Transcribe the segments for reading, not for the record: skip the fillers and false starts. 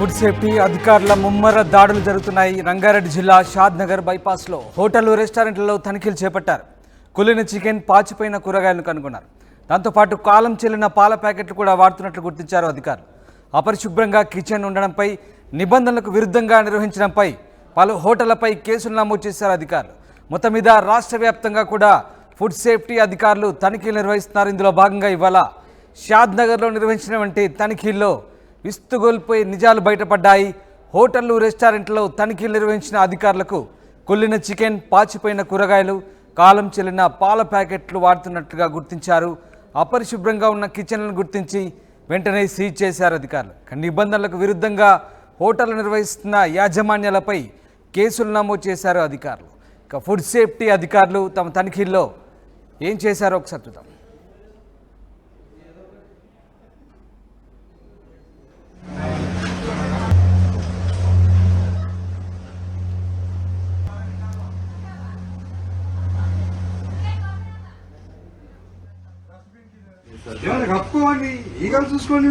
Food safety అధికారుల ముమ్మర దాడులు జరుగుతున్నాయి. రంగారెడ్డి జిల్లా షాద్ నగర్ బైపాస్లో హోటళ్లు, రెస్టారెంట్లలో తనిఖీలు చేపట్టారు. కుళ్ళిన చికెన్, పాచిపోయిన కూరగాయలను కనుగొన్నారు. దాంతోపాటు కాలం చెల్లిన పాల ప్యాకెట్లు కూడా వాడుతున్నట్లు గుర్తించారు అధికారులు. అపరిశుభ్రంగా కిచెన్ ఉండడంపై, నిబంధనలకు విరుద్ధంగా నిర్వహించడంపై పలు హోటళ్లపై కేసులు నమోదు చేశారు అధికారులు. మొత్తం మీద రాష్ట్ర వ్యాప్తంగా కూడా ఫుడ్ సేఫ్టీ అధికారులు తనిఖీలు నిర్వహిస్తున్నారు. ఇందులో భాగంగా ఇవాళ షాద్ నగర్లో నిర్వహించినటువంటి తనిఖీల్లో విస్తుగోల్పోయి నిజాలు బయటపడ్డాయి. హోటళ్లు, రెస్టారెంట్లో తనిఖీలు నిర్వహించిన అధికారులకు కుళ్ళిన చికెన్, పాచిపోయిన కూరగాయలు, కాలం చెల్లిన పాల ప్యాకెట్లు వాడుతున్నట్లుగా గుర్తించారు. అపరిశుభ్రంగా ఉన్న కిచెన్లను గుర్తించి వెంటనే సీజ్ చేశారు అధికారులు. నిబంధనలకు విరుద్ధంగా హోటళ్లు నిర్వహిస్తున్న యాజమాన్యాలపై కేసులు నమోదు చేశారు అధికారులు. ఇక ఫుడ్ సేఫ్టీ అధికారులు తమ తనిఖీల్లో ఏం చేశారో ఒకసారి చూద్దాం. కప్పుకోండి, ఈగలు చూసుకోండి,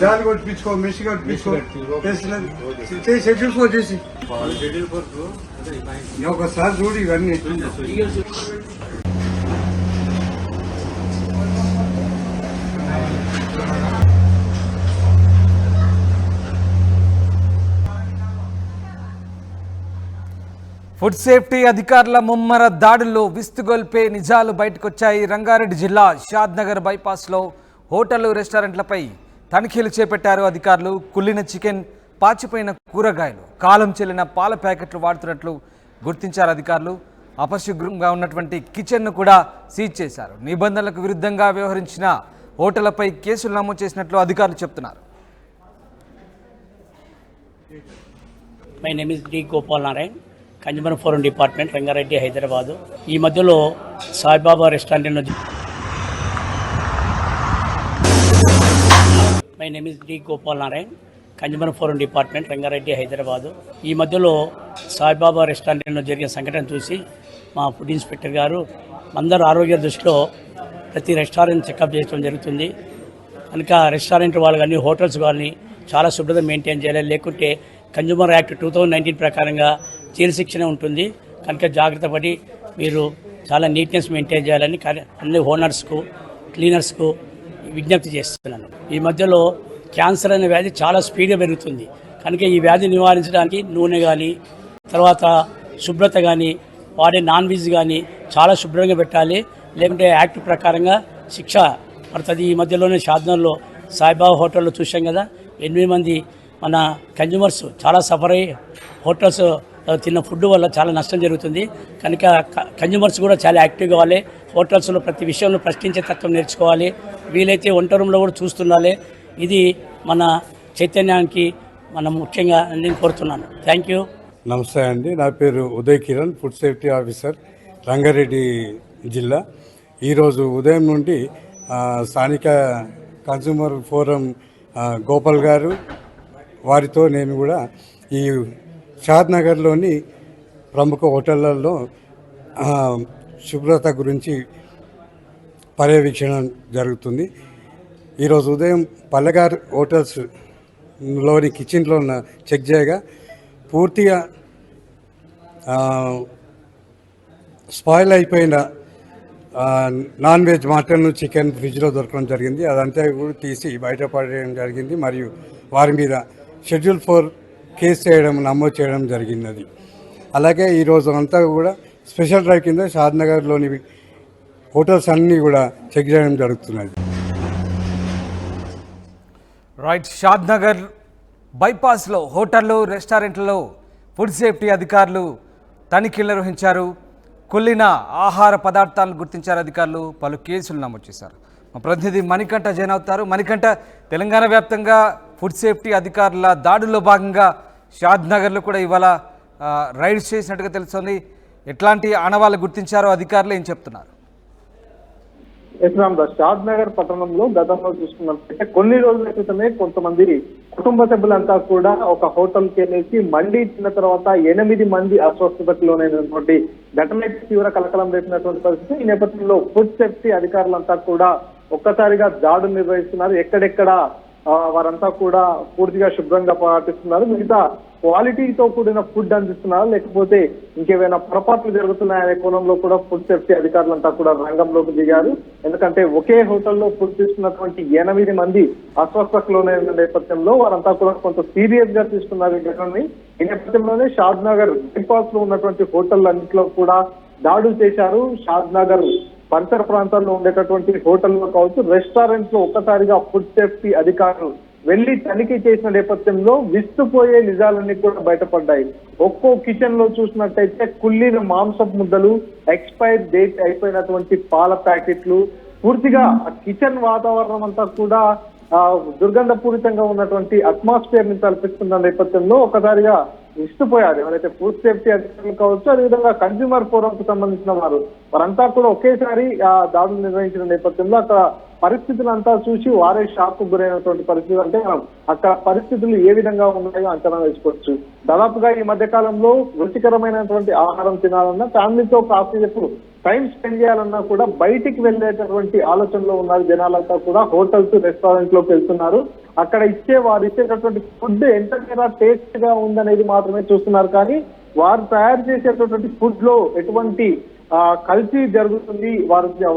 జాలి కొట్టించుకో, మెషి కొట్టించుకో, షెడ్యూల్ ఫోర్ చేసి ఒకసారి చూడు ఇవన్నీ. ఫుడ్ సేఫ్టీ అధికారుల ముమ్మర దాడుల్లో విస్తుగొల్పే నిజాలు బయటకొచ్చాయి. రంగారెడ్డి జిల్లా షాద్ నగర్ బైపాస్లో హోటళ్లు, రెస్టారెంట్లపై తనిఖీలు చేపట్టారు అధికారులు. కుళ్ళిన చికెన్, పాచిపోయిన కూరగాయలు, కాలం చెల్లిన పాల ప్యాకెట్లు వాడుతున్నట్లు గుర్తించారు అధికారులు. అపరిశుభ్రంగా ఉన్నటువంటి కిచెన్ను కూడా సీజ్ చేశారు. నిబంధనలకు విరుద్ధంగా వ్యవహరించిన హోటళ్లపై కేసులు నమోదు చేసినట్లు అధికారులు చెప్తున్నారు. My name is D Gopal Narayan, consumer forum department, Rangareddy, Hyderabad. ఈ మధ్యలో సాయిబాబా రెస్టారెంట్లో my name is D Gopal Narayan, consumer forum department, Rangareddy, Hyderabad. ఈ మధ్యలో సాయిబాబా రెస్టారెంట్లో జరిగిన సంఘటన చూసి మా ఫుడ్ ఇన్స్పెక్టర్ గారు అందరూ ఆరోగ్య దృష్టిలో ప్రతి రెస్టారెంట్ చెకప్ చేయడం జరుగుతుంది. కనుక రెస్టారెంట్ వాళ్ళు కానీ, హోటల్స్ కానీ చాలా శుభ్రత మెయింటైన్ చేయాలి. లేకుంటే కన్జ్యూమర్ యాక్ట్ 2019 ప్రకారంగా జైలు శిక్షణ ఉంటుంది. కనుక జాగ్రత్త పడి మీరు చాలా నీట్నెస్ మెయింటైన్ చేయాలని అన్ని ఓనర్స్కు, క్లీనర్స్కు విజ్ఞప్తి చేస్తున్నాను. ఈ మధ్యలో క్యాన్సర్ అనే వ్యాధి చాలా స్పీడ్గా పెరుగుతుంది. కనుక ఈ వ్యాధి నివారించడానికి నూనె కానీ, తర్వాత శుభ్రత కానీ, వాడే నాన్ వెజ్ కానీ చాలా శుభ్రంగా పెట్టాలి. లేకుంటే యాక్ట్ ప్రకారంగా శిక్ష పడుతుంది. ఈ మధ్యలోనే షాద్నగర్లో సాయిబాబా హోటల్లో చూసాం కదా, 8 మంది మన కన్జ్యూమర్స్ చాలా సఫర్ అయ్యి హోటల్స్ తిన్న ఫుడ్ వల్ల చాలా నష్టం జరుగుతుంది. కనుక కన్జ్యూమర్స్ కూడా చాలా యాక్టివ్ కావాలి. హోటల్స్లో ప్రతి విషయంలో ప్రశ్నించే తత్వం నేర్చుకోవాలి. వీలైతే వంట రూమ్లో కూడా చూస్తుండాలి. ఇది మన చైతన్యానికి మనం ముఖ్యంగా నేను కోరుతున్నాను. Thank you. నమస్తే అండి, నా పేరు Uday Kiran, food safety officer, Rangareddy జిల్లా. ఈరోజు ఉదయం నుండి స్థానిక కన్స్యూమర్ ఫోరం గోపాల్ గారు వారితో నేను కూడా ఈ షాద్ నగర్లోని ప్రముఖ హోటళ్లలో శుభ్రత గురించి పర్యవేక్షణ జరుగుతుంది. ఈరోజు ఉదయం పల్లెగారు హోటల్స్లోని కిచెన్లో ఉన్న చెక్ చేయగా పూర్తిగా స్పాయిల్ అయిపోయిన నాన్ వెజ్, మటన్, చికెన్ ఫ్రిడ్జ్లో దొరకడం జరిగింది. అదంతా కూడా తీసి బయటపడడం జరిగింది. మరియు వారి మీద షెడ్యూల్ 4 కేసు నమోదు చేయడం జరిగినది. అలాగే ఈరోజు అంతా కూడా స్పెషల్ డ్రైవ్ కింద షాద్ నగర్లోని హోటల్స్ అన్నీ కూడా చెక్ చేయడం జరుగుతున్నది. రైట్, షాద్ నగర్ బైపాస్లో హోటళ్లు, రెస్టారెంట్లలో ఫుడ్ సేఫ్టీ అధికారులు తనిఖీలు నిర్వహించారు. కుళ్ళిన ఆహార పదార్థాలను గుర్తించారు అధికారులు. పలు కేసులు నమోదు చేశారు. మా ప్రతినిధి మణికంఠ జైన్ అవుతారు. మణికంఠ, తెలంగాణ వ్యాప్తంగా ఫుడ్ సేఫ్టీ అధికారుల దాడుల్లో భాగంగా షాద్ నగర్లో కూడా ఇవాళ రైడ్స్ చేసినట్టుగా తెలుస్తుంది. ఎట్లాంటి ఆనవాళ్ళు గుర్తించారో అధికారులు ఏం చెప్తున్నారు? షాద్ నగర్ పట్టణంలో గతంలో చూసుకున్నట్లయితే కొన్ని రోజుల క్రితమే కొంతమంది కుటుంబ సభ్యులంతా కూడా ఒక హోటల్కి వెళ్ళేసి మండి తిన్న తర్వాత 8 మంది అస్వస్థతకు లోనైనటువంటి ఘటన తీవ్ర కలకలం రేపినటువంటి పరిస్థితి. ఈ నేపథ్యంలో ఫుడ్ సేఫ్టీ అధికారులంతా కూడా ఒక్కసారిగా దాడులు నిర్వహిస్తున్నారు. ఎక్కడెక్కడ వారంతా కూడా పూర్తిగా శుభ్రంగా పాటిస్తున్నారు. మిగతా క్వాలిటీతో కూడిన ఫుడ్ అందిస్తున్నారు, లేకపోతే ఇంకేమైనా పొరపాట్లు జరుగుతున్నాయనే కోణంలో కూడా ఫుడ్ సేఫ్టీ అధికారులంతా కూడా రంగంలోకి దిగారు. ఎందుకంటే ఒకే హోటల్లో ఫుడ్ తీసుకున్నటువంటి 8 మంది అస్వస్థతకు లోనైన నేపథ్యంలో వారంతా కూడా కొంత సీరియస్ గా తీసుకున్నారు ఈ ఘటనని. ఈ నేపథ్యంలోనే షాద్ నగర్ బైపాస్ లో ఉన్నటువంటి హోటళ్లన్నింటిలో కూడా దాడులు చేశారు. షాద్ నగర్ పరిసర ప్రాంతాల్లో ఉండేటటువంటి హోటల్లో కావచ్చు, రెస్టారెంట్ లో ఒక్కసారిగా ఫుడ్ సేఫ్టీ అధికారులు వెళ్లి తనిఖీ చేసిన నేపథ్యంలో విస్తుపోయే నిజాలన్నీ కూడా బయటపడ్డాయి. ఒక్కో కిచెన్ లో చూసినట్టయితే కుళ్ళిన మాంసపు ముద్దలు, ఎక్స్పైర్ డేట్ అయిపోయినటువంటి పాల ప్యాకెట్లు, పూర్తిగా కిచెన్ వాతావరణం అంతా కూడా దుర్గంధపూరితంగా ఉన్నటువంటి అట్మాస్ఫియర్ ని తలపిస్తున్న నేపథ్యంలో ఒకసారిగా విస్తుపోయారు ఎవరైతే ఫుడ్ సేఫ్టీ అధికారులు కావచ్చు, అదేవిధంగా కన్స్యూమర్ ఫోరం కు సంబంధించిన వారంతా కూడా ఒకేసారి దాడులు నిర్వహించిన నేపథ్యంలో అక్కడ పరిస్థితులంతా చూసి వారే షాక్ కు గురైనటువంటి పరిస్థితులు. అంటే మనం అక్కడ పరిస్థితులు ఏ విధంగా ఉన్నాయో అంచనా వేసుకోవచ్చు. దాదాపుగా ఈ మధ్య కాలంలో రుచికరమైనటువంటి ఆహారం తినాలన్నా, ఫ్యామిలీతో కాసేపు టైం స్పెండ్ చేయాలన్నా కూడా బయటికి వెళ్ళేటటువంటి ఆలోచనలో ఉన్నారు జనాలంతా కూడా. హోటల్స్, రెస్టారెంట్ లోకి వెళ్తున్నారు. అక్కడ వారు ఇచ్చేటటువంటి ఫుడ్ ఎంత మేర టేస్ట్ గా ఉందనేది మాత్రమే చూస్తున్నారు. కానీ వారు తయారు చేసేటటువంటి ఫుడ్ లో ఎటువంటి కల్తీ జరుగుతుంది,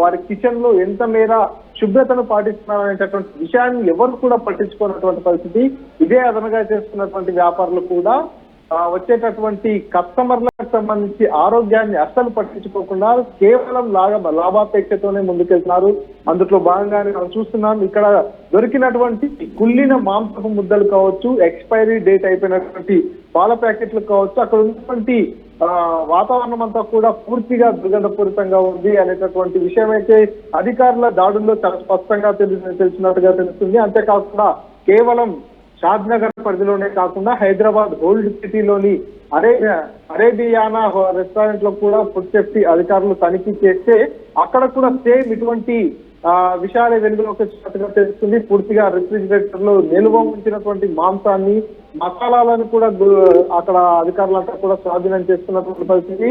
వారి కిచెన్ లో ఎంత మేర శుభ్రతను పాటిస్తున్నారు అనేటటువంటి విషయాన్ని ఎవరు కూడా పట్టించుకున్నటువంటి పరిస్థితి. ఇదే అదనగా చేస్తున్నటువంటి వ్యాపారులు కూడా వచ్చేటటువంటి కస్టమర్లకు సంబంధించి ఆరోగ్యాన్ని అస్సలు పట్టించుకోకుండా కేవలం లాభాపేక్షతోనే ముందుకెళ్తున్నారు. అందులో భాగంగానే మనం చూస్తున్నాం ఇక్కడ దొరికినటువంటి కుళ్ళిన మాంసపు ముద్దలు కావచ్చు, ఎక్స్పైరీ డేట్ అయిపోయినటువంటి పాల ప్యాకెట్లు కావచ్చు, అక్కడ ఉన్నటువంటి వాతావరణం అంతా కూడా పూర్తిగా దుర్గంధపూరితంగా ఉంది అనేటటువంటి విషయం అయితే అధికారుల దాడుల్లో చాలా స్పష్టంగా తెలిసినట్టుగా తెలుస్తుంది. అంతేకాకుండా కేవలం షాద్ నగర్ పరిధిలోనే కాకుండా హైదరాబాద్ ఓల్డ్ సిటీలోని అరేబియానా రెస్టారెంట్ లో కూడా ఫుడ్ సేఫ్టీ అధికారులు తనిఖీ చేస్తే అక్కడ కూడా సేమ్ ఇటువంటి విషయాలే వెలుగులోకి వచ్చినట్టుగా తెలుస్తుంది. పూర్తిగా రిఫ్రిజిరేటర్ లో నిల్వ ఉంచినటువంటి మాంసాన్ని, మసాలాలను కూడా అక్కడ అధికారులంతా కూడా స్వాధీనం చేస్తున్నటువంటి పరిస్థితి.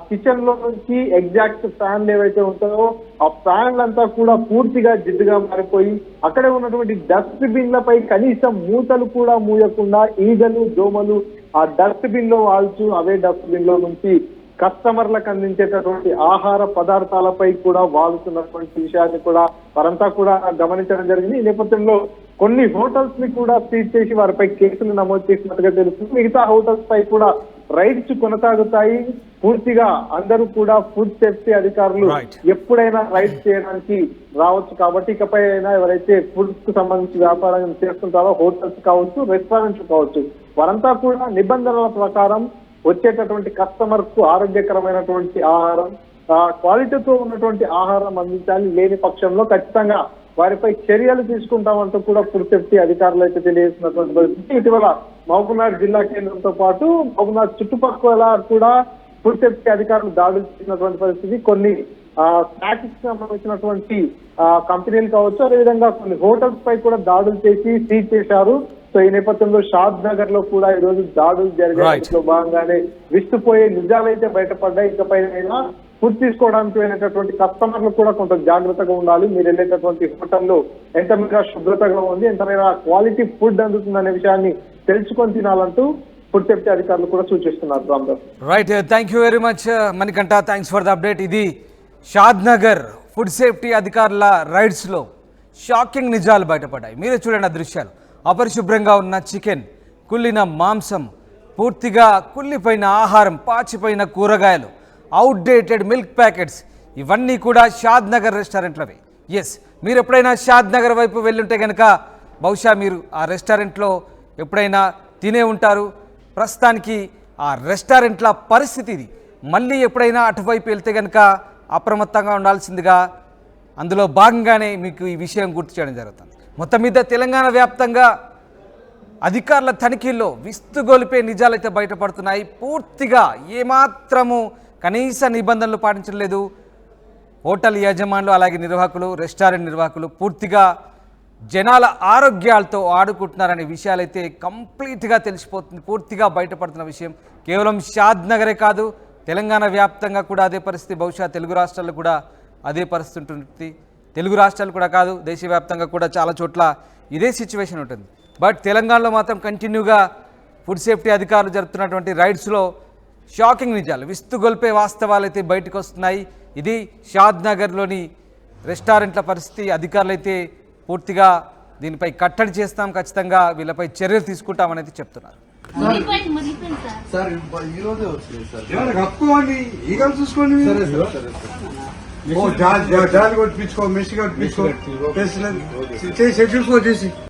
కిచెన్ లో నుంచి ఎగ్జాక్ట్ ఫ్యాన్లు ఏవైతే ఉంటాయో ఆ ఫ్యాన్లంతా కూడా పూర్తిగా జిడ్డుగా మారిపోయి అక్కడే ఉన్నటువంటి డస్ట్ బిన్లపై కనీసం మూతలు కూడా మూయకుండా ఈగలు, దోమలు ఆ డస్ట్ బిన్ లో వాల్చు అవే డస్ట్ బిన్ లో నుంచి కస్టమర్లకు అందించేటటువంటి ఆహార పదార్థాలపై కూడా వాలుతున్నటువంటి విషయాన్ని కూడా వారంతా కూడా గమనించడం జరిగింది. ఈ నేపథ్యంలో కొన్ని హోటల్స్ ని కూడా సీజ్ చేసి వారిపై కేసులు నమోదు చేసినట్టుగా తెలుస్తుంది. మిగతా హోటల్స్ పై కూడా రైడ్స్ కొనసాగుతాయి. పూర్తిగా అందరూ కూడా ఫుడ్ సేఫ్టీ అధికారులు ఎప్పుడైనా రైడ్స్ చేయడానికి రావచ్చు. కాబట్టి ఇకపై అయినా ఎవరైతే ఫుడ్ కు సంబంధించి వ్యాపారం చేస్తుంటారో హోటల్స్ కావచ్చు, రెస్టారెంట్స్ కావచ్చు, వారంతా కూడా నిబంధనల ప్రకారం వచ్చేటటువంటి కస్టమర్ కు ఆరోగ్యకరమైనటువంటి ఆహారం, క్వాలిటీతో ఉన్నటువంటి ఆహారం అందించాలి. లేని పక్షంలో ఖచ్చితంగా వారిపై చర్యలు తీసుకుంటామంటూ కూడా ఫుడ్ సేఫ్టీ అధికారులు అయితే తెలియజేస్తున్నటువంటి పరిస్థితి. ఇటీవల మహబూబ్నగర్ జిల్లా కేంద్రంతో పాటు మహబూబ్నగర్ చుట్టుపక్కల కూడా ఫుడ్ సేఫ్టీ అధికారులు దాడులు చేసినటువంటి పరిస్థితి. కొన్ని స్నాక్స్ సంబంధించినటువంటి కంపెనీలు కావచ్చు, అదేవిధంగా కొన్ని హోటల్స్ పై కూడా దాడులు చేసి సీజ్ చేశారు. సో ఈ నేపథ్యంలో షాద్ నగర్ లో కూడా ఈ రోజు దాడులు జరిగాయి. భాగంగానే విస్తుపోయే నిజాలైతే బయటపడ్డాయి. ఇకపై ఫుడ్ తీసుకోవడానికి వెళ్ళేటటువంటి కస్టమర్లు కూడా కొంత జాగ్రత్తగా ఉండాలి. మీరు వెళ్ళేటటువంటి హోటల్లో ఎంత మేర శుభ్రతగా ఉంది, ఎంత మేర క్వాలిటీ ఫుడ్ అందుతుందనే విషయాన్ని తెలుసుకొని తినాలంటూ ఫుడ్ సేఫ్టీ అధికారులు కూడా సూచిస్తున్నారు. Ramdas. Right, thank you very much Manikanta, thanks for the update. ఇది షాద్ నగర్ ఫుడ్ సేఫ్టీ అధికారుల రైడ్స్ లో షాకింగ్ నిజాలు బయటపడ్డాయి. మీరే చూడండి ఆ దృశ్యాలు. అపరిశుభ్రంగా ఉన్న చికెన్, కుళ్ళిన మాంసం, పూర్తిగా కుళ్ళిపోయిన ఆహారం, పాచిపోయిన కూరగాయలు, అవుట్డేటెడ్ మిల్క్ ప్యాకెట్స్, ఇవన్నీ కూడా షాద్ నగర్ రెస్టారెంట్లవి. ఎస్, మీరు ఎప్పుడైనా షాద్ నగర్ వైపు వెళ్ళుంటే కనుక బహుశా మీరు ఆ రెస్టారెంట్లో ఎప్పుడైనా తినే ఉంటారు. ప్రస్తుతానికి ఆ రెస్టారెంట్ల పరిస్థితి ఇది. మళ్ళీ ఎప్పుడైనా అటువైపు వెళ్తే కనుక అప్రమత్తంగా ఉండాల్సిందిగా అందులో భాగంగానే మీకు ఈ విషయం గుర్తు చేయడం జరుగుతుంది. మొత్తం మీద తెలంగాణ వ్యాప్తంగా అధికారుల తనిఖీల్లో విస్తుగొలిపే నిజాలైతే బయటపడుతున్నాయి. పూర్తిగా ఏమాత్రము కనీస నిబంధనలు పాటించడం లేదు. హోటల్ యజమానులు, అలాగే నిర్వాహకులు, రెస్టారెంట్ నిర్వాహకులు పూర్తిగా జనాల ఆరోగ్యాలతో ఆడుకుంటున్నారనే విషయాలైతే కంప్లీట్గా తెలిసిపోతుంది. పూర్తిగా బయటపడుతున్న విషయం కేవలం షాద్ నగరే కాదు, తెలంగాణ వ్యాప్తంగా కూడా అదే పరిస్థితి. బహుశా తెలుగు రాష్ట్రాల్లో కూడా అదే పరిస్థితి ఉంటుంది. తెలుగు రాష్ట్రాలు కూడా కాదు, దేశవ్యాప్తంగా కూడా చాలా చోట్ల ఇదే సిచ్యువేషన్ ఉంటుంది. బట్ తెలంగాణలో మాత్రం కంటిన్యూగా ఫుడ్ సేఫ్టీ అధికారులు జరుపుతున్నటువంటి రైడ్స్లో షాకింగ్ నిజాలు, విస్తుగొల్పే వాస్తవాలు అయితే బయటకు వస్తున్నాయి. ఇది షాద్ నగర్లోని రెస్టారెంట్ల పరిస్థితి. అధికారులు అయితే పూర్తిగా దీనిపై కట్టడి చేస్తాం, ఖచ్చితంగా వీళ్ళపై చర్యలు తీసుకుంటామని అయితే చెప్తున్నారు. కప్పుకోండి, ఈగలు చూసుకోండి, జాలి కొట్టించుకో, మెషి కొట్టించుకో, షెడ్యూల్ చేసి